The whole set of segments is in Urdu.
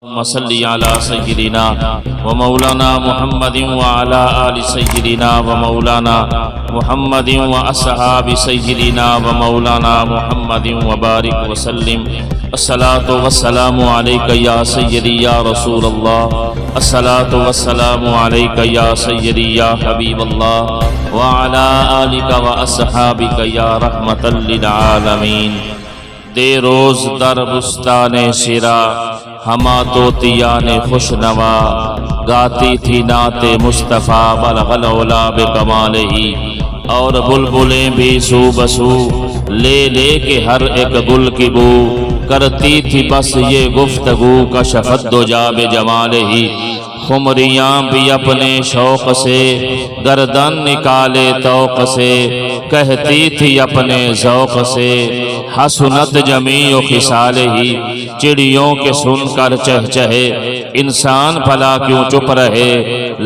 اللهم صل على سيدنا ومولانا محمد وعلى آل سيدنا ومولانا محمد وأصحاب سيدنا ومولانا محمد وبارك وسلم. الصلاة والسلام عليك يا سيدي يا رسول الله، الصلاة والسلام عليك يا سيدي يا حبيب الله، وعلى آلك وأصحابك يا رحمة للعالمين. دے روز در بستان شیرا ہما طوطیان خوش نوا، گاتی تھی نعت مصطفیٰ بلغ العلا بکمالہی. اور بلبلیں بھی سو بسو لے لے کے ہر ایک گل کی بو، کرتی تھی بس یہ گفتگو کشفت دجا بجمالہی. خمریاں بھی اپنے شوق سے گردن نکالے توق سے، کہتی تھی اپنے ذوق سے حسنت جمیع خصالہی. چڑیوں کے سن کر چہچہے انسان بھلا کیوں چپ رہے،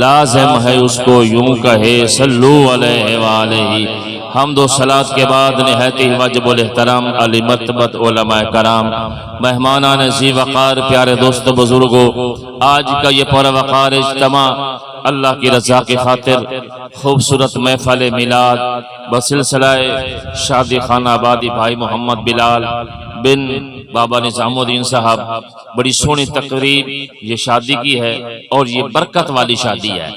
لازم ہے اس کو یوں کہے صلو علیہ وآلہ. حمد و صلاۃ کے بعد نہایت واجب الاحترام علی مرتبت علماء کرام، مہمانان ذی وقار، پیارے دوست بزرگوں، آج کا یہ پروقار اجتماع اللہ کی رضا کی خاطر خوبصورت محفل میلاد بسلسلہ شادی خانہ آبادی بھائی محمد بلال بن بابا نظام الدین صاحب، بڑی سونی تقریب یہ شادی کی ہے اور یہ برکت والی شادی ہے.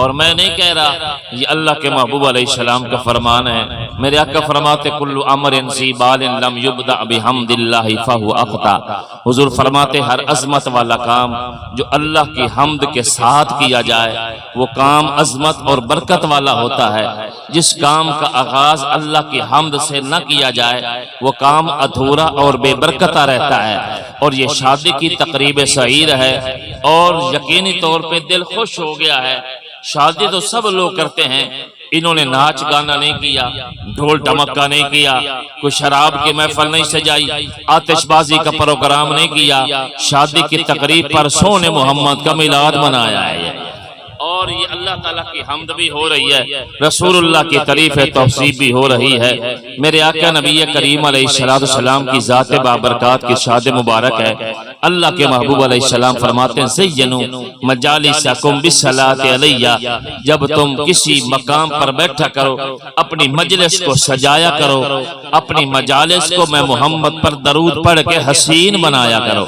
اور میں نہیں کہہ رہا، یہ اللہ کے محبوب علیہ السلام کا فرمان ہے. میرے آقا فرماتے کل امر ذی بال لم یبدأ بحمد اللہ فہو اخطا. حضور فرماتے ہر عظمت والا کام جو اللہ کی حمد کے ساتھ کیا جائے وہ کام عظمت اور برکت والا ہوتا ہے. جس کام کا آغاز اللہ کی حمد سے نہ کیا جائے وہ کام ادھورا اور بے برکتہ رہتا ہے. اور یہ شادی کی تقریب سعید ہے اور یقینی طور پہ دل خوش ہو گیا ہے. شادی تو سب لوگ کرتے ہیں، انہوں نے ناچ گانا نہیں کیا، ڈھول ڈھمکا نہیں کیا، کوئی شراب کی محفل نہیں سجائی، آتش بازی کا پروگرام نہیں کیا. شادی کی تقریب پر سونے محمد کا میلاد منایا ہے اور یہ اللہ تعالیٰ کی حمد بھی ہو رہی ہے، رسول اللہ کی تعریف توصیف بھی ہو رہی ہے. میرے آقا نبی کریم علیہ السلام کی ذات بابرکات کی شاد مبارک ہے. اللہ کے محبوب علیہ السلام فرماتے ہیں زینوا مجالسکم بالصلاۃ علیہ. جب تم کسی مقام پر بیٹھا کرو اپنی مجلس کو سجایا کرو، اپنی مجالس کو میں محمد پر درود پڑھ کے حسین بنایا کرو.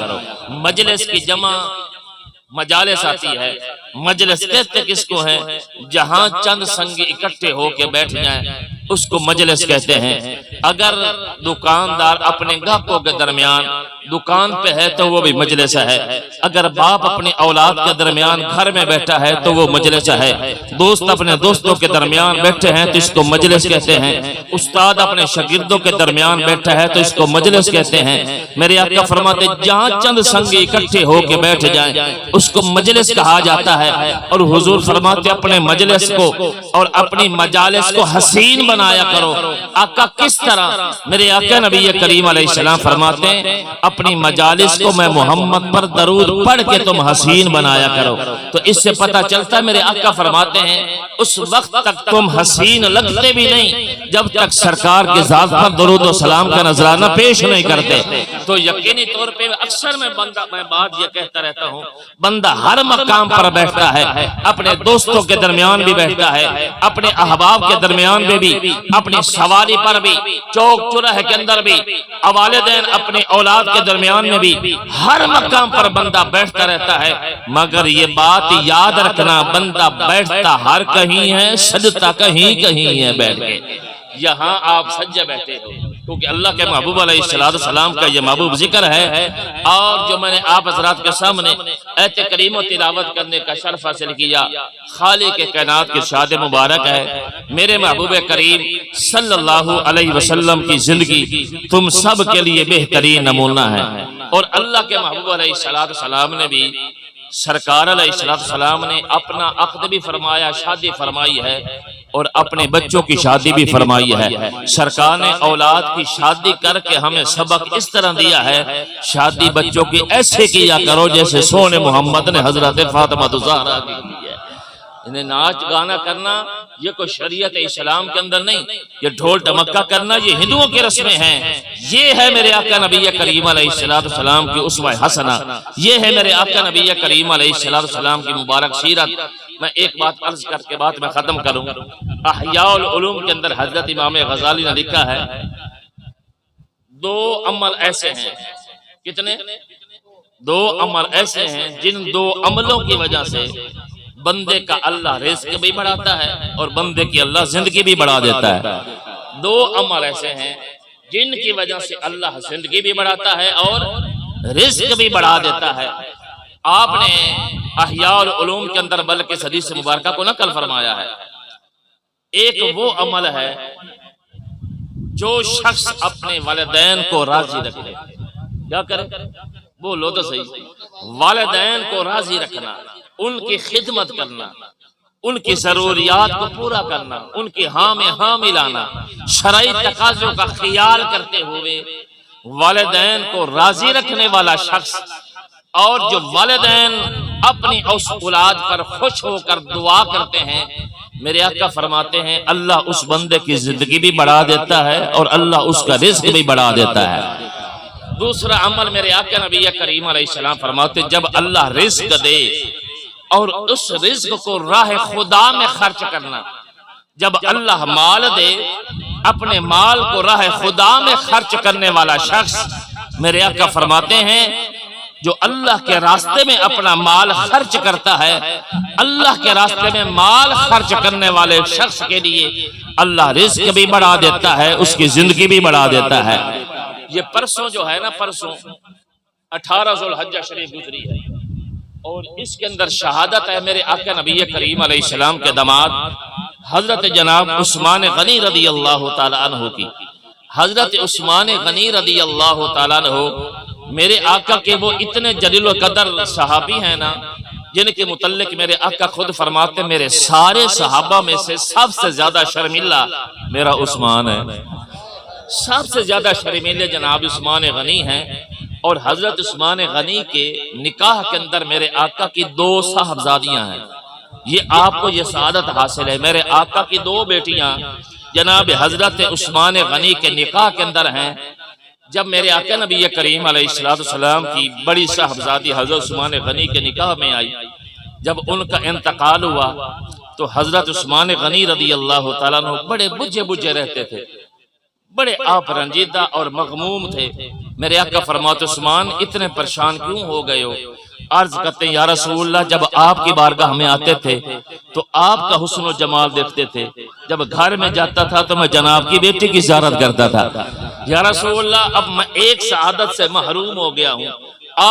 مجلس کی جمع مجالس آتی ہے. مجلس کہتے کس کو ہے؟ جہاں چند سنگی اکٹھے ہو کے بیٹھ جائیں اس کو مجلس کہتے ہیں. اگر دکاندار اپنے گاہکوں کے درمیان دکان پہ ہے تو وہ بھی مجلس ہے. اگر باپ اپنی اولاد کے درمیان گھر میں بیٹھا ہے تو وہ مجلس ہے. دوست اپنے دوستوں کے درمیان بیٹھے ہیں تو اس کو مجلس کہتے ہیں. استاد اپنے شاگردوں کے درمیان بیٹھا ہے تو اس کو مجلس کہتے ہیں. میرے آقا فرماتے جہاں چند سنگی اکٹھے ہو کے بیٹھ جائیں اس کو مجلس کہا جاتا ہے. اور حضور فرماتے اپنے مجلس کو اور اپنی مجالس کو حسین بنایا کرو. آقا کس طرح؟ میرے آقا نبی کریم علیہ السلام فرماتے ہیں اپنی مجالس کو میں محمد پر درود پڑھ کے تم حسین بنایا کرو. تو اس سے پتہ چلتا ہے میرے آقا فرماتے ہیں اس وقت تک تم حسین لگتے بھی نہیں جب تک سرکار کے ذات پر درود و سلام کا نذرانہ پیش نہیں کرتے. تو یقینی طور پہ اکثر میں بات یہ کہتا رہتا ہوں، بندہ ہر مقام پر بیٹھتا ہے، اپنے دوستوں کے درمیان بھی بیٹھتا ہے، اپنے احباب کے درمیان میں بھی، اپنی سواری پر بھی، چوک چوراہے کے اندر بھی، والدین اپنے اولاد کے درمیان میں بھی، ہر مقام پر بندہ بیٹھتا رہتا ہے. مگر یہ بات یاد رکھنا بندہ بیٹھتا ہر کہیں ہے، سجدتا کہیں کہیں ہے. بیٹھ کے یہاں آپ سجدے بیٹھے ہو کیونکہ اللہ کے محبوب علیہ السلام کا یہ محبوب ذکر ہے. اور جو میں نے آپ حضرات کے سامنے ایت کریم و تلاوت کرنے کا شرف حاصل کیا، خالق کائنات کی شاد مبارک ہے. میرے محبوب کریم صلی اللہ علیہ وسلم کی زندگی تم سب کے لیے بہترین نمونہ ہے. اور اللہ کے محبوب علیہ السلام نے بھی، سرکار علیہ السلام نے اپنا عقد بھی فرمایا، شادی فرمائی ہے اور اپنے بچوں کی شادی بھی فرمائی ہے. سرکار نے اولاد کی شادی کر کے ہمیں سبق اس طرح دیا ہے، شادی بچوں کی ایسے کیا کرو جیسے سونے محمد نے حضرت فاطمہ الزہرا کی ہے. انہیں ناچ گانا کرنا یہ کوئی شریعت اسلام کے اندر نہیں، یہ ڈھول ڈمکا کرنا یہ ہندوؤں کی رسمیں ہیں۔ یہ ہے میرے آقا نبی کریم علیہ السلام کی اسوہ حسنہ، یہ ہے میرے آقا نبی کریم علیہ السلام کی مبارک سیرت۔ میں ایک بات عرض کر کے بعد میں ختم کروں۔ احیاء العلوم کے اندر حضرت امام غزالی نے لکھا ہے 2 عمل ایسے ہیں، کتنے؟ 2 عمل ایسے ہیں جن 2 عملوں کی وجہ سے بندے کا اللہ رزق بھی بڑھاتا ہے اور بندے کی اللہ زندگی بھی بڑھا دیتا ہے۔ 2 عمل ایسے ہیں جن کی وجہ سے اللہ زندگی بھی بڑھاتا ہے اور رزق بھی بڑھا دیتا ہے۔ آپ نے احیاء العلوم کے اندر بلکہ اس حدیث مبارکہ کو نقل فرمایا ہے۔ ایک وہ عمل ہے جو شخص اپنے والدین کو راضی رکھے، کیا کرے؟ بولو تو صحیح، والدین کو راضی رکھنا، ان کی خدمت کرنا، ان کی ضروریات کو پورا کرنا، ان کی ہاں میں ہاں ملانا، شرعی تقاضوں کا خیال کرتے ہوئے والدین کو راضی رکھنے والا شخص، اور جو والدین اپنی اس اولاد پر خوش ہو کر دعا کرتے ہیں، میرے آقا فرماتے ہیں اللہ اس بندے کی زندگی بھی بڑھا دیتا ہے اور اللہ اس کا رزق بھی بڑھا دیتا ہے۔ دوسرا عمل میرے آقا نبی کریم علیہ السلام فرماتے ہیں جب اللہ رزق دے اور اس رزق کو راہ خدا میں خرچ کرنا، جب اللہ مال دے اپنے مال کو راہ خدا میں خرچ کرنے والا شخص، میرے آقا فرماتے ہیں جو اللہ کے راستے میں اپنا مال خرچ کرتا ہے، اللہ کے راستے میں مال خرچ کرنے والے شخص کے لیے اللہ رزق بھی بڑھا دیتا ہے، اس کی زندگی بھی بڑھا دیتا ہے۔ یہ پرسوں جو ہے نا، پرسوں 18 ذوالحجہ شریف گزری ہے اور اس کے اندر شہادت ہے میرے آقا نبی کریم علیہ السلام کے داماد حضرت جناب عثمان غنی رضی اللہ تعالیٰ عنہ کی۔ حضرت عثمان غنی رضی اللہ تعالیٰ عنہ میرے آقا کے وہ اتنے جلیل القدر صحابی ہیں نا، جن کے متعلق میرے آقا خود فرماتے میرے سارے صحابہ میں سے سب سے زیادہ شرمیلا میرا عثمان ہے، سب سے زیادہ شرمیلے جناب عثمان غنی ہیں۔ اور حضرت عثمان غنی کے نکاح کے اندر میرے آقا کی 2 صاحبزادیاں ہیں، یہ آپ کو یہ سعادت حاصل ہے۔ میرے آقا کی 2 بیٹیاں جناب حضرت عثمان غنی کے نکاح کے اندر ہیں۔ جب میرے آقا نبی کریم علیہ السلام کی بڑی صاحبزادی حضرت عثمان غنی کے نکاح میں آئی، جب ان کا انتقال ہوا تو حضرت عثمان غنی رضی اللہ تعالیٰ عنہ بڑے بجھے بجھے رہتے تھے، بڑے آپ رنجیدہ اور مغموم تھے۔ میرے آقا فرماتے عثمان اتنے پریشان کیوں ہو گئے ہو؟ عرض کرتے ہیں یا رسول اللہ جب آپ کی بارگاہ میں آتے تھے تو آپ کا حسن و جمال دیکھتے تھے، جب گھر میں جاتا تھا تو میں جناب کی بیٹی کی زیارت کرتا تھا۔ یا رسول اللہ اب میں ایک سعادت سے محروم ہو گیا ہوں،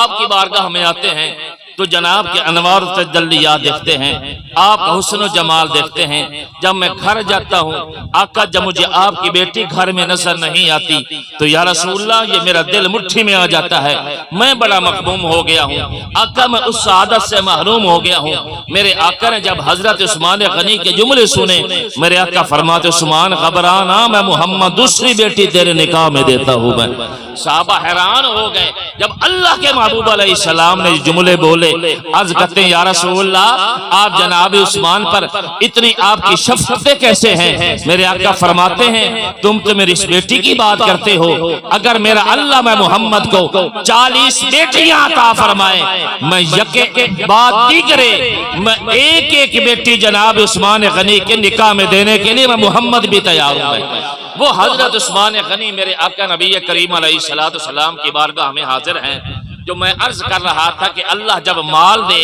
آپ کی بارگاہ میں آتے ہیں تو جناب کے انوار و تجلیات دیکھتے ہیں، آپ کا حسن و جمال دیکھتے ہیں۔ جب میں گھر جاتا ہوں آقا جب مجھے آپ کی بیٹی گھر میں نظر نہیں آتی تو یا رسول اللہ یہ میرا دل مٹھی میں آ جاتا ہے، میں بڑا مغموم ہو گیا ہوں آقا، میں اس سعادت سے محروم ہو گیا ہوں۔ میرے آقا نے جب حضرت عثمان غنی کے جملے سنے، میرے آقا فرماتے عثمان گھبرانا، میں محمد دوسری بیٹی تیرے نکاح میں دیتا ہوں۔ میں صحابہ حیران ہو گئے جب اللہ کے محبوب علیہ السلام نے جملے بولے۔ عرض کرتے ہیں یا رسول اللہ آپ جناب عثمان پر اتنی آپ کی شفقتیں کیسے ہیں؟ میرے آقا فرماتے ہیں تم تو میری اس بیٹی کی بات کرتے ہو، اگر میرا اللہ میں محمد کو 40 بیٹیاں عطا فرمائے، میں یک بات دیگرے میں ایک ایک بیٹی جناب عثمان غنی کے نکاح میں دینے کے لیے میں محمد بھی تیار ہوں۔ وہ حضرت عثمان غنی میرے آقا نبی کریم علیہ السلام کی بارگاہ میں حاضر ہیں۔ جو میں عرض کر رہا تھا کہ اللہ جب مال دے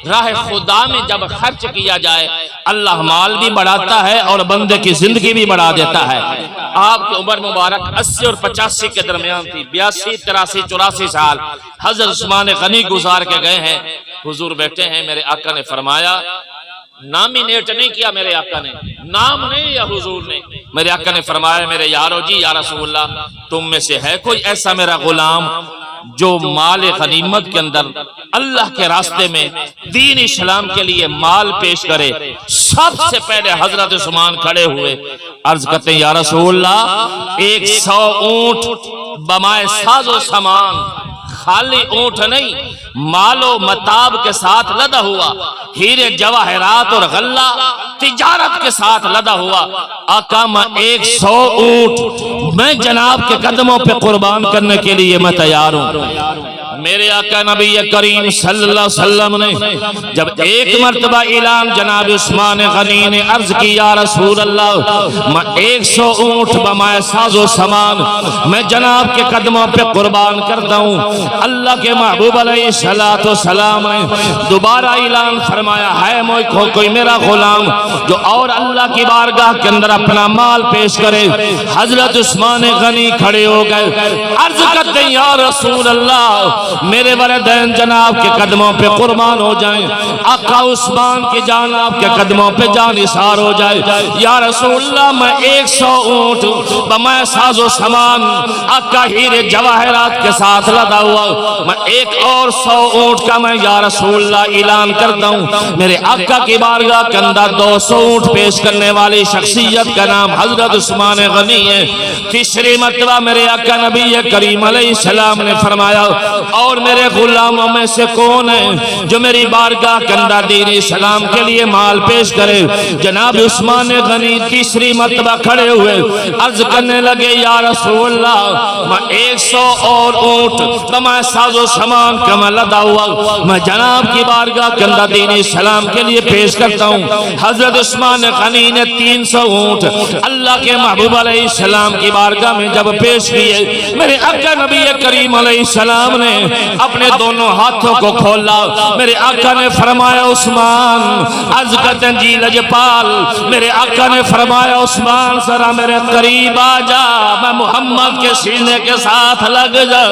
راہ خدا میں جب خرچ کیا جائے اللہ مال بھی بڑھاتا ہے اور بندے کی زندگی بھی بڑھا دیتا ہے۔ آپ کی عمر مبارک 80 اور 85 کے درمیان تھی، 82 83 84 سال حضرت عثمان غنی گزار کے گئے ہیں۔ حضور بیٹھے ہیں، میرے آقا نے فرمایا، نامینیٹ نہیں کیا میرے آقا نے، نام نہیں یا حضور نے، میرے آقا نے فرمایا میرے یارو جی یا رسول اللہ تم میں سے ہے کوئی ایسا میرا غلام جو مال غنیمت کے اندر اللہ کے راستے میں دین اسلام کے لیے مال پیش کرے؟ سب سے پہلے حضرت عثمان کھڑے ہوئے، عرض کرتے ہیں یا رسول اللہ 100 اونٹ بمائے ساز و سامان خالی اونٹ نہیں، مال و متاب کے ساتھ لدا ہوا، ہیرے جواہرات اور غلہ تجارت کے ساتھ لدا ہوا۔ آقا میں 100 اونٹ میں جناب کے قدموں پہ قربان کرنے کے لیے میں تیار ہوں۔ میرے آقا نبی کریم صلی اللہ علیہ وسلم نے جب ایک مرتبہ اعلان جناب عثمان غنی نے عرض کی یا رسول اللہ میں 100 اونٹ بمائے ساز و سامان میں جناب کے قدموں پہ قربان کرتا ہوں۔ اللہ کے محبوب علیہ السلام نے دوبارہ اعلان فرمایا ہے کوئی میرا غلام جو اور اللہ کی بارگاہ کے اندر اپنا مال پیش کرے۔ حضرت عثمان غنی کھڑے ہو گئے، عرض کرتے ہیں یا رسول اللہ میرے والدین جناب کے قدموں پہ قربان ہو جائیں، آقا عثمان کی جان آپ کے قدموں پہ جان نثار ہو جائے۔ یا رسول اللہ میں 100 اونٹ بمائے ساز و سامان آقا ہیرے جواہرات کے ساتھ لدا ہوا، میں ایک اور 100 اونٹ کا میں یا رسول اللہ اعلان کرتا ہوں۔ میرے آقا کی بارگاہ کے اندر 200 اونٹ پیش کرنے والی شخصیت کا نام حضرت عثمان غنی ہے۔ تیسری مرتبہ میرے آقا نبی کریم علیہ السلام نے فرمایا اور میرے غلاموں میں سے کون ہے جو میری بارگاہ کے اندر دین اسلام کے لیے مال پیش کرے؟ جناب عثمان غنی تیسری مرتبہ کھڑے ہوئے، عرض کرنے لگے یا رسول اللہ میں 100 اور اونٹ میں ساز و سامان کا میں لدا ہوا میں جناب کی بارگاہ کے اندر دین اسلام کے لیے پیش کرتا ہوں۔ حضرت عثمان غنی نے 300 اونٹ اللہ کے محبوب علیہ السلام کی بارگاہ میں جب پیش کیے، میرے آقا نبی کریم علیہ السلام نے اپنے دونوں ہاتھوں کو کھولا۔ میرے آقا نے فرمایا عثمان، عرض کرتے ہیں جی لجپال، میرے آقا نے فرمایا عثمان ذرا میرے قریب آ جا، میں محمد کے سینے کے ساتھ لگ جا۔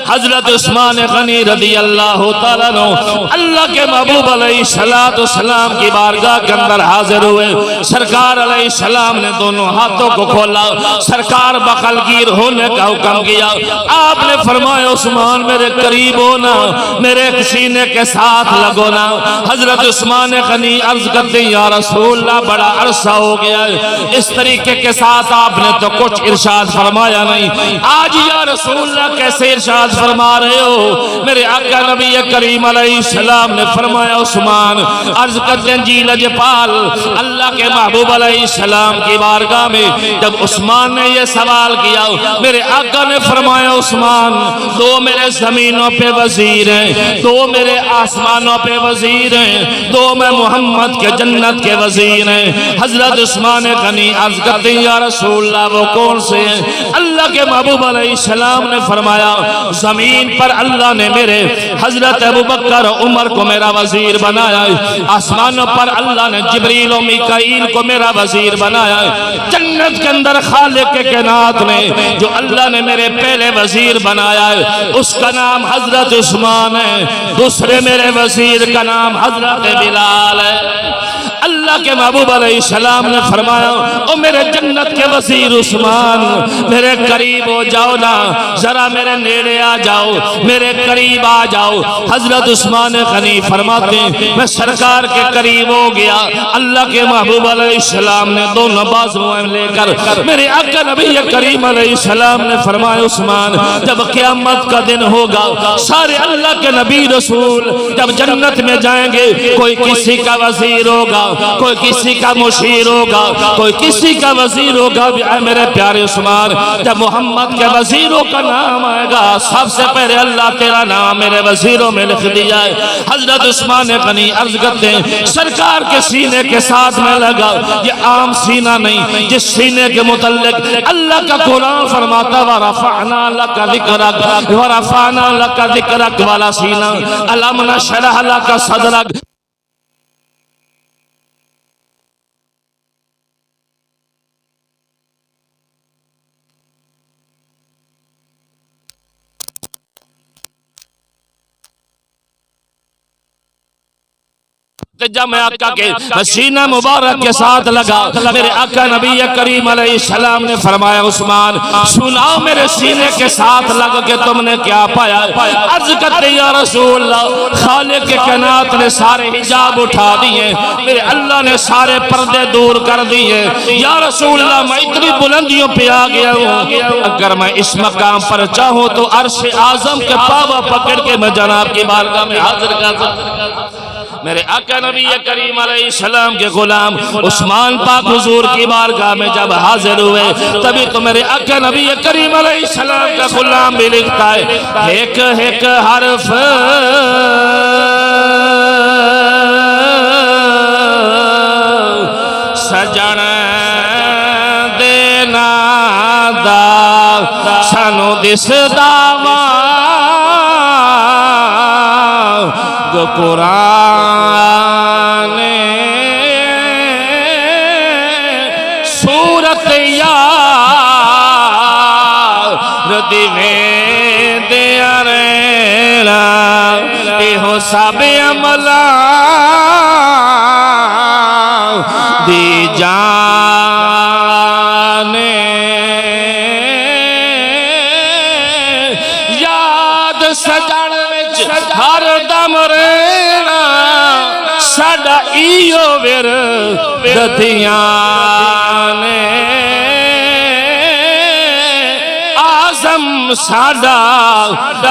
حضرت عثمان غنی رضی اللہ تعالیٰ عنہ اللہ کے محبوب علیہ السلام کی بارگاہ کے اندر حاضر ہوئے۔ سرکار علیہ السلام نے دونوں ہاتھوں کو کھولا، سرکار بغل گیر ہونے کا حکم کیا۔ آپ نے فرمایا عثمان میرے قریب ہونا، میرے سینے کے ساتھ لگونا۔ حضرت عثمان غنی عرض کرتے ہیں یا رسول اللہ بڑا عرصہ ہو گیا ہے، اس طریقے کے ساتھ آپ نے تو کچھ ارشاد فرمایا نہیں، آج یا رسول اللہ کیسے ارشاد فرما رہے ہو؟ میرے آقا نبی کریم علیہ السلام نے فرمایا عثمان، عرض کرتے ہیں جی لجپال، اللہ کے محبوب علیہ السلام کی بارگاہ میں جب عثمان نے یہ سوال کیا، میرے آقا نے فرمایا عثمان دو میرے زمینوں پہ وزیر ہیں، دو میرے آسمانوں پہ وزیر ہیں، دو میں محمد کے جنت کے وزیر ہیں۔ حضرت عثمان غنی عرض کرتے ہیں یا رسول اللہ وہ کون سے ہیں؟ اللہ کے محبوب علیہ السلام نے فرمایا زمین پر اللہ نے میرے حضرت ابوبکر عمر کو میرا وزیر بنایا ہے، آسمانوں پر اللہ نے جبریل و میکائیل کو میرا وزیر بنایا ہے، جنت کے اندر خالق کائنات نے جو اللہ نے میرے پہلے وزیر بنایا ہے اس کا نام حضرت عثمان ہے، دوسرے میرے وزیر کا نام حضرت بلال ہے۔ اللہ کے محبوب علیہ السلام نے فرمایا او میرے جنت کے وزیر عثمان میرے قریب ہو جاؤ نا، ذرا میرے نیڑے آ جاؤ، میرے قریب آ جاؤ۔ حضرت عثمان غنی فرماتے ہیں میں سرکار کے قریب ہو گیا، اللہ کے محبوب علیہ السلام نے دونوں بازویں لے کر میرے آقا نبی کریم علیہ السلام نے فرمایا عثمان جب قیامت کا دن ہوگا سارے اللہ کے نبی رسول جب جنت میں جائیں گے، کوئی کسی کا وزیر ہوگا، کوئی کسی کا مشیر ہوگا، کوئی کسی کا وزیر ہوگا۔ اے میرے پیارے عثمان جب محمد کے وزیروں کا نام آئے گا سب سے پہلے اللہ تیرا نام میرے وزیروں میں لکھ دیا ہے۔ حضرت عثمان غنی عرض کرتے ہیں سرکار کے سینے کے ساتھ میں لگا، یہ عام سینہ نہیں، جس سینے کے متعلق اللہ کا قرآن فرماتا وَرَفَعْنَا لَكَ ذِكْرَكَ وَرَفَعْنَا لَكَ ذِكْرَكَ والا سینہ، أَلَمْ نَشْرَحْ لَكَ صَدْرَكَ۔ کہ جب میں آقا کے سینہ مبارک کے ساتھ لگا، میرے آقا نبی کریم علیہ السلام نے فرمایا عثمان سناؤ میرے سینے کے ساتھ لگ کے تم نے کیا پایا؟ عرض کرتے یا رسول اللہ خالق کائنات نے سارے حجاب اٹھا دیے، میرے اللہ نے سارے پردے دور کر دیے، یا رسول اللہ میں اتنی بلندیوں پہ آ گیا ہوں، اگر میں اس مقام پر چاہوں تو عرش اعظم کے پاوا پکڑ کے میں جناب کی بارگاہ میں حاضر کر سکتا۔ میرے آقا نبی کریم علیہ السلام کے غلام عثمان پاک حضور کی بارگاہ میں جب حاضر ہوئے، تبھی تو میرے آقا نبی کریم علیہ السلام کا غلام بھی لکھتا ہے ایک ایک حرف سجن دینا دا سانو دس داوا قرآن سورت یاد میں دیا رینا ایہو سب عملہ دی جانے یاد سجن وچ ہر دم رہنا ساڈا ایو وردیاں نے آزم ساڈا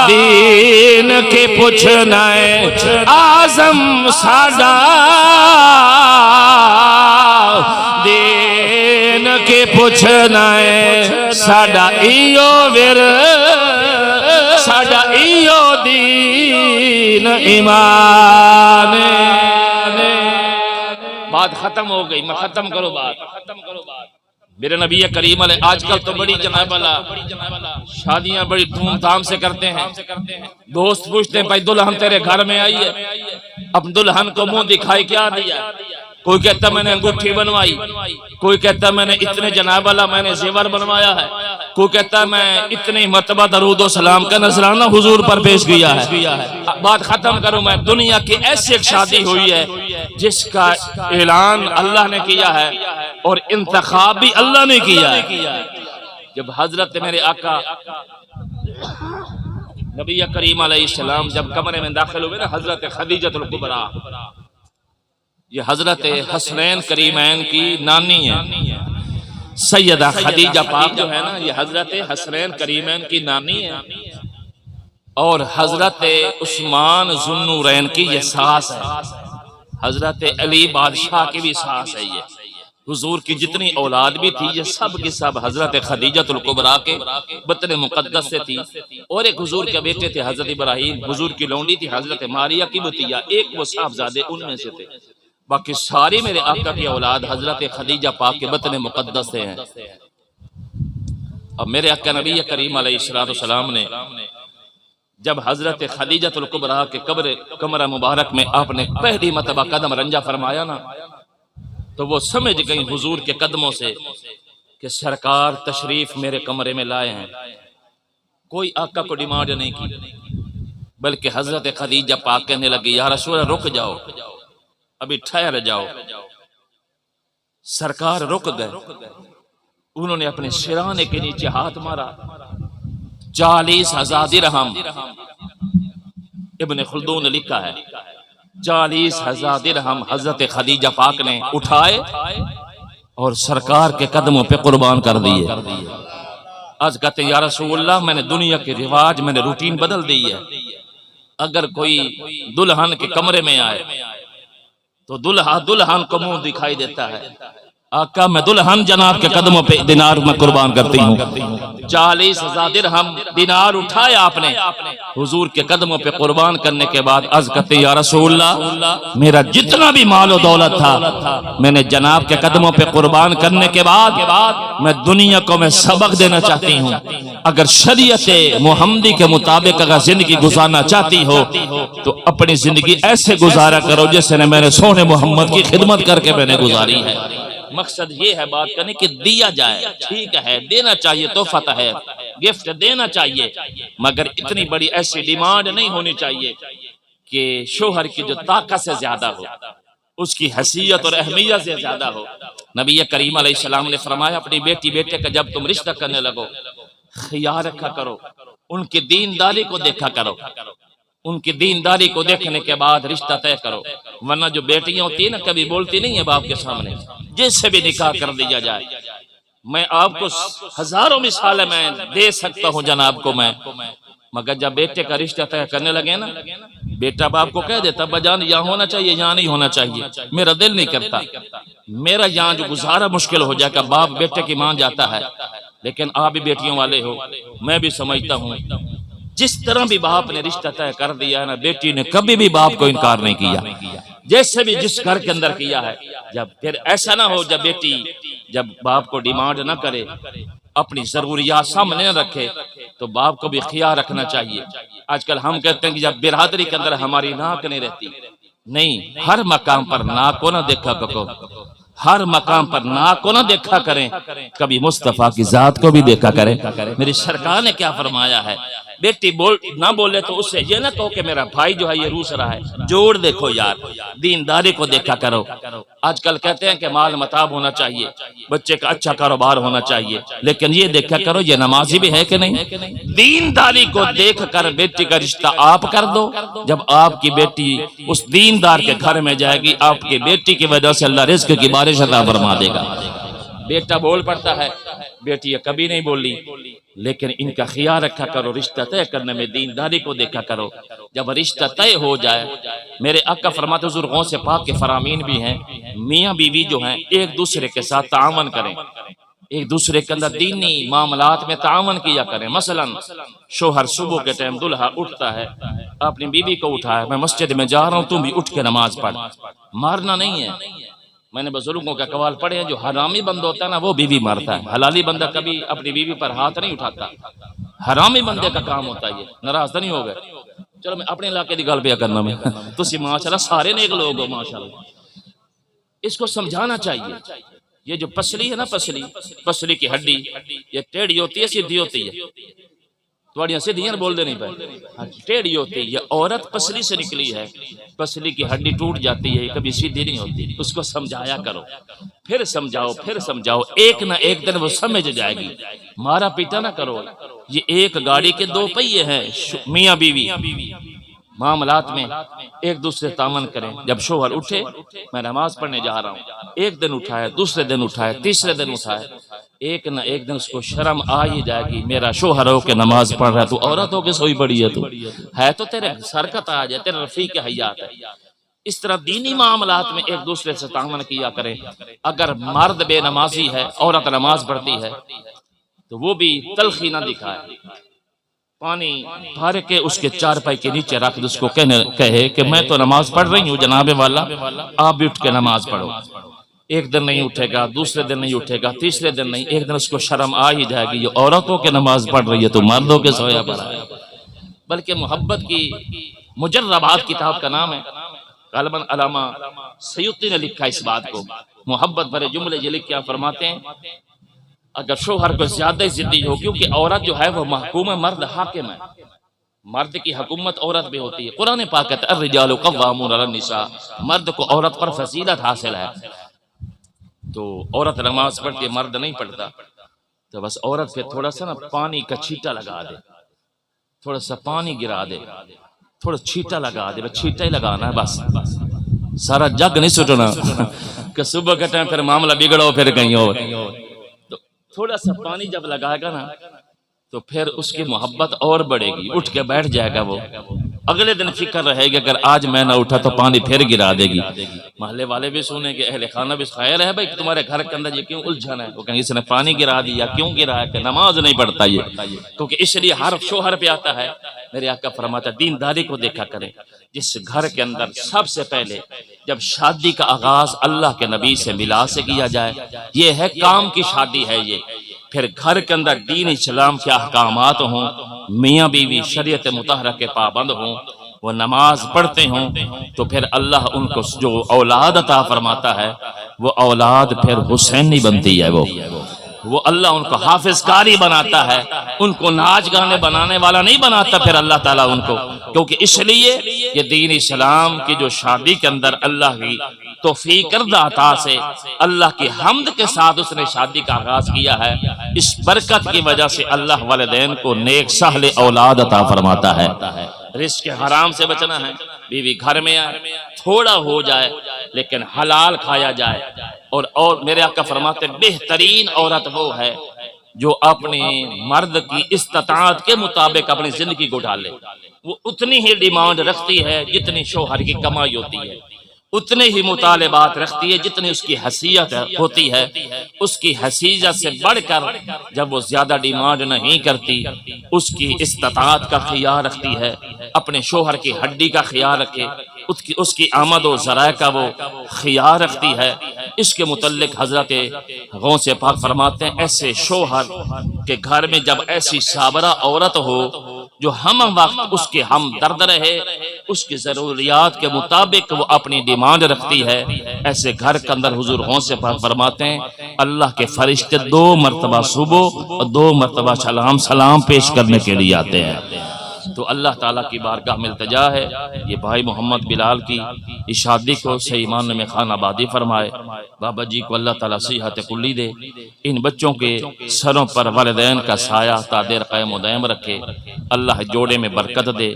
دین کے پوچھنا ہے، آزم ساڈا دین کے پوچھنا ہے، ساڈا ایو ساڈا ایو دین ایمان۔ بات ختم ہو گئی، میں ختم کرو بات۔ میرے نبی کریم علیہ آج کل تو بڑی جناب والا شادیاں بڑی دھوم دھام سے کرتے ہیں، دوست پوچھتے ہیں بھائی دلہن تیرے گھر میں آئی ہے، اب دلہن کو منہ دکھائی کیا دیا؟ کوئی کہتا میں نے انگوٹھی بنوائی، کوئی کہتا میں نے اتنے جناب والا میں نے زیور بنوایا ہے، کوئی کہتا میں اتنی مرتبہ درود و سلام کا نذرانہ حضور پر پیش کیا ہے۔ بات ختم کروں میں، دنیا کی ایسی ایک شادی ہوئی ہے جس کا اعلان اللہ نے کیا ہے اور انتخاب بھی اللہ نے کیا ہے۔ جب حضرت میرے آقا نبی کریم علیہ السلام جب کمرے میں داخل ہوئے نا، حضرت خدیجۃ الکبریٰ، یہ حضرت حسنین کریمین کی نانی ہے، سیدہ خدیجہ پاک جو ہے نا یہ حضرت حسنین کریمین کی نانی ہے، اور حضرت عثمان ذو النورین کی یہ ساس ہے، حضرت علی بادشاہ کی بھی ساس ہے۔ یہ حضور کی جتنی اولاد بھی تھی یہ سب کی سب حضرت خدیجۃ الکبریٰ کے بطن مقدس سے تھی، اور ایک حضور کے بیٹے تھے حضرت ابراہیم، حضور کی لونڈی تھی حضرت ماریہ کی بتیا، ایک وہ صاحبزادے ان میں سے تھے، باقی ساری میرے آقا کی اولاد حضرت خدیجہ پاک کے بطن مقدس سے ہیں۔ اب میرے آقا نبی کریم علیہ السلام نے جب حضرت خدیجۃ الکبریٰ کے کمرہ مبارک میں آپ نے پہلی مرتبہ قدم رنجہ فرمایا نا، تو وہ سمجھ گئی حضور کے قدموں سے کہ سرکار تشریف میرے کمرے میں لائے ہیں۔ کوئی آقا کو ڈیمانڈ نہیں کی، بلکہ حضرت خدیجہ پاک کہنے لگی یا رسول اللہ رک جاؤ، ابھی ٹھہر جاؤ۔ سرکار رک گئے، انہوں نے اپنے سرانے کے نیچے ہاتھ مارا، 40,000 درہم، ابن خلدون نے لکھا ہے 40,000 درہم حضرت خدیجہ پاک نے اٹھائے اور سرکار کے قدموں پہ قربان کر دیے۔ آج کہتے ہیں یا رسول اللہ میں نے دنیا کے رواج میں نے روٹین بدل دی ہے، اگر کوئی دلہن کے کمرے میں آئے تو دلہن کو منہ دکھائی دیتا ہے، آقا میں دلہن جناب کے قدموں پہ دینار میں قربان کرتی ہوں۔ 40,000 درہم دینار اٹھایا آپ نے حضور کے قدموں پہ قربان کرنے کے بعد عرض کرتے یا رسول اللہ میرا جتنا بھی مال و دولت تھا میں نے جناب کے قدموں پہ قربان کرنے کے بعد میں دنیا کو میں سبق دینا چاہتی ہوں، اگر شریعت محمدی کے مطابق اگر زندگی گزارنا چاہتی ہو تو اپنی زندگی ایسے گزارا کرو جیسے میں نے سونے محمد کی خدمت کر کے میں نے گزاری ہے۔ مقصد یہ ہے بات کرنے کہ دیا جائے، ٹھیک ہے دینا چاہیے، تحفہ ہے، گفٹ دینا چاہیے، مگر اتنی بڑی ایسی ڈیمانڈ نہیں ہونی چاہیے کہ شوہر کی جو طاقت سے زیادہ ہو۔ اس کی حیثیت اور اہمیت سے زیادہ ہو۔ نبی کریم علیہ السلام نے فرمایا اپنی بیٹی بیٹے کا جب تم رشتہ کرنے لگو خیال رکھا کرو، ان کی دینداری کو دیکھا کرو، ان کی دینداری کو دیکھنے کے بعد رشتہ طے کرو، ورنہ جو بیٹیاں ہوتی ہیں نا کبھی بولتی نہیں ہے باپ کے سامنے، جس سے بھی نکاح کر دیا جائے۔ میں آپ کو ہزاروں مثالیں میں دے سکتا ہوں جناب کو میں، مگر جب بیٹے کا رشتہ طے کرنے لگے نا، بیٹا باپ کو کہہ دیتا ابا جان یہاں ہونا چاہیے یہاں نہیں ہونا چاہیے، میرا دل نہیں کرتا، میرا یہاں جو گزارا مشکل ہو جائے گا، باپ بیٹے کی مان جاتا ہے، لیکن آپ بھی بیٹیوں والے ہو، میں بھی سمجھتا ہوں جس طرح بھی باپ نے رشتہ طے کر دیا ہے نا، بیٹی نے کبھی بھی باپ کو انکار نہیں کیا، جیسے بھی جس گھر کے اندر کیا ہے۔ جب پھر ایسا نہ ہو جب بیٹی جب باپ کو ڈیمانڈ نہ کرے، اپنی ضروریات سامنے نہ رکھے، تو باپ کو بھی خیال رکھنا چاہیے۔ آج کل ہم کہتے ہیں کہ جب برادری کے اندر ہماری ناک نہیں رہتی، نہیں، ہر مقام پر ناک کو نہ دیکھا کرو، ہر مقام پر ناک کو نہ دیکھا کریں، کبھی مصطفیٰ کی ذات کو بھی دیکھا کریں۔ میری سرکار نے کیا فرمایا ہے، بیٹی نہ بولے تو اس سے یہ نہ کہو کہ میرا بھائی جو ہے یہ روس رہا ہے، جوڑ دیکھو یار، دینداری کو دیکھا کرو۔ آج کل کہتے ہیں کہ مال متاع ہونا چاہیے، بچے کا اچھا کاروبار ہونا چاہیے، لیکن یہ دیکھا کرو یہ نمازی بھی ہے کہ نہیں۔ دینداری کو دیکھ کر بیٹی کا رشتہ آپ کر دو، جب آپ کی بیٹی اس دیندار کے گھر میں جائے گی، آپ کی بیٹی کی وجہ سے اللہ رزق کی بارش عطا فرما دے گا۔ بیٹا بول پڑتا ہے، بیٹی کبھی نہیں بولی، لیکن ان کا خیال رکھا کرو، رشتہ طے کرنے میں دینداری کو دیکھا کرو۔ جب رشتہ طے ہو جائے، میرے آقا فرماتے حضور غوث سے پاک کے فرامین بھی ہیں، میاں بیوی جو ہیں ایک دوسرے کے ساتھ تعاون کریں، ایک دوسرے کے اندر دینی معاملات میں تعاون کیا کریں۔ مثلا شوہر صبح کے ٹائم دلہا اٹھتا ہے، اپنی بیوی کو اٹھایا، میں مسجد میں جا رہا ہوں تم بھی اٹھ کے نماز پڑھ، مارنا نہیں ہے۔ میں نے بزرگوں کا قوال پڑھے ہیں، جو حرامی بندہ ہوتا ہے نا وہ بیوی مارتا ہے، حلالی بندہ کبھی اپنی بیوی پر ہاتھ نہیں اٹھاتا، حرامی بندے کا کام ہوتا ہے یہ۔ ناراض تو نہیں ہو گئے؟ چلو میں اپنے علاقے کی گل پہ کرنا میں، تسی ماشاءاللہ سارے نیک لوگ ہو ماشاءاللہ۔ اس کو سمجھانا چاہیے، یہ جو پسلی ہے نا، پسلی کی ہڈی یہ ٹیڑھی ہوتی ہے سیدھی ہوتی ہے، تھوڑیاں سیدھیاں بول دے نہیں پائے، ٹیڑھی ہوتی ہے، یہ عورت پسلی سے نکلی ہے، پسلی کی ہڈی ٹوٹ جاتی ہے، کبھی سیدھی نہیں ہوتی۔ اس کو سمجھایا کرو، پھر سمجھاؤ، ایک نہ ایک دن وہ سمجھ جائے گی۔ مارا پیٹا نہ کرو، یہ ایک گاڑی کے دو پہیے ہیں، میاں بیوی معاملات میں ایک دوسرے تعاون کریں۔ جب شوہر اٹھے میں نماز پڑھنے جا رہا ہوں، ایک دن اٹھائے، دوسرے دن اٹھائے، تیسرے دن اٹھائے، ایک نہ ایک دن اس کو شرم آ ہی جائے گی، میرا شوہر ہو کے نماز پڑھ رہا ہے، تو عورت ہو کے سوئی پڑی ہے تو تیرے سر کا تاج ہے، تیرے رفیق حیات ہے۔ اس طرح دینی معاملات میں ایک دوسرے سے تعاون کیا کریں۔ اگر مرد بے نمازی ہے، عورت نماز پڑھتی ہے، تو وہ بھی تلخی نہ دکھائے، پانی بھر کے اس کے چارپائی کے نیچے رکھ دے، اس کو کہے کہ میں تو نماز پڑھ رہی ہوں جناب والا، آپ بھی اٹھ کے نماز پڑھو۔ ایک دن نہیں اٹھے گا، دوسرے دن نہیں اٹھے گا، تیسرے دن نہیں، ایک دن اس کو شرم آ ہی جائے گی، یہ عورتوں کے نماز پڑھ رہی ہے تو مردوں کے سویا پڑا ہے۔ بلکہ محبت کی مجربات کتاب کا نام ہے، غالباً علامہ سیوطی نے لکھا اس بات کو، محبت بھرے جملے یہ لکھ کے فرماتے ہیں اگر شوہر کو زیادہ ضدی ہو، کیونکہ عورت جو ہے وہ محکوم ہے، مرد حاکم ہے، مرد کی حکومت عورت بھی ہوتی ہے۔ قرآن پاک کہتا ہے الرجال قوامون علی النساء، مرد کو عورت پر فضیلت حاصل ہے۔ تو عورت نماز پڑھتی ہے، مرد نہیں پڑھتا، تو بس عورت پہ تھوڑا سا نا پانی کا چھیٹا لگا دے، تھوڑا سا پانی گرا دے، تھوڑا چھیٹا لگا دے، بس چھیٹا ہی لگانا ہے، بس سارا جگ نہیں سٹنا کہ صبح کے ٹائم پھر معاملہ بگڑو پھر کہیں اور۔ تو تھوڑا سا پانی جب لگائے گا نا تو پھر اس کی محبت اور بڑھے گی، اٹھ کے بیٹھ جائے گا، وہ اگلے دن فکر رہے گی اگر آج میں نہ اٹھا تو پانی پھر گرا دے گی۔ محلے والے بھی سنیں گے، اہل خانہ بھی، خیر ہے بھائی تمہارے گھر کے اندر یہ کیوں الجھن ہے، وہ کہیں اس نے پانی گرا دیا، کیوں گرا ہے کہ نماز نہیں پڑھتا یہ، کیونکہ اس لیے ہر شوہر پہ آتا ہے۔ میرے آقا فرماتا دینداری کو دیکھا کریں، جس گھر کے اندر سب سے پہلے جب شادی کا آغاز اللہ کے نبی سے ملا سے کیا جائے، یہ ہے کام کی شادی ہے یہ، پھر گھر کے اندر دین اسلام کے احکامات ہوں، میاں بیوی شریعت مطہرہ کے پابند ہوں، وہ نماز پڑھتے ہوں، تو پھر اللہ ان کو جو اولاد عطا فرماتا ہے وہ اولاد پھر حسینی بنتی ہے، وہ اللہ ان کو حافظ قاری بناتا ہے، ان کو ناچ گانے بنانے والا نہیں بناتا پھر اللہ تعالیٰ ان کو، کیونکہ اس لیے یہ دین اسلام کی جو شادی کے اندر اللہ کی توفیق کردہ عطا سے اللہ کی حمد کے ساتھ اس نے شادی کا آغاز کیا ہے، اس برکت کی وجہ سے اللہ والدین کو نیک سہل اولاد عطا فرماتا ہے۔ رزق حرام سے بچنا ہے، بیوی گھر میں آئے، تھوڑا ہو جائے لیکن حلال کھایا جائے۔ اور میرے آقا فرماتے ہیں بہترین عورت وہ ہے جو اپنے مرد کی استطاعت کے مطابق اپنی زندگی کو ڈالے۔ وہ اتنی ہی ڈیمانڈ رکھتی ہے جتنی شوہر کی کمائی ہوتی ہے، اتنے ہی مطالبات رکھتی ہے جتنی اس کی حیثیت ہوتی ہے۔ اس کی حیثیت سے بڑھ کر جب وہ زیادہ ڈیمانڈ نہیں کرتی، اس کی استطاعت کا خیال رکھتی ہے، اپنے شوہر کی ہڈی کا خیال رکھے، اس کی آمد و ذرائع کا وہ خیال رکھتی ہے۔ اس کے متعلق حضرت غوث پاک فرماتے ہیں ایسے شوہر کے گھر میں جب ایسی صابرہ عورت ہو جو ہم وقت اس کے ہم درد رہے، اس کی ضروریات کے مطابق وہ اپنی ڈیمانڈ رکھتی ہے، ایسے گھر کے اندر حضور غوث پاک فرماتے ہیں اللہ کے فرشتے 2 مرتبہ صبح اور 2 مرتبہ سلام پیش کرنے کے لیے آتے ہیں۔ تو اللہ تعالیٰ کی بارگاہ میں التجا ہے یہ بھائی محمد بلال کی اس شادی کو صحیح معنی میں خان آبادی فرمائے، بابا جی کو اللہ تعالیٰ صحت کلی دے، ان بچوں کے سروں پر والدین کا سایہ تا دیر قائم و دائم رکھے، اللہ جوڑے میں برکت دے،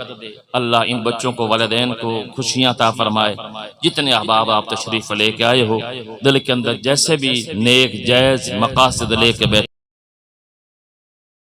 اللہ ان بچوں کو والدین کو خوشیاں عطا فرمائے۔ جتنے احباب آپ تشریف لے کے آئے ہو، دل کے اندر جیسے بھی نیک جائز مقاصد لے کے بیٹھے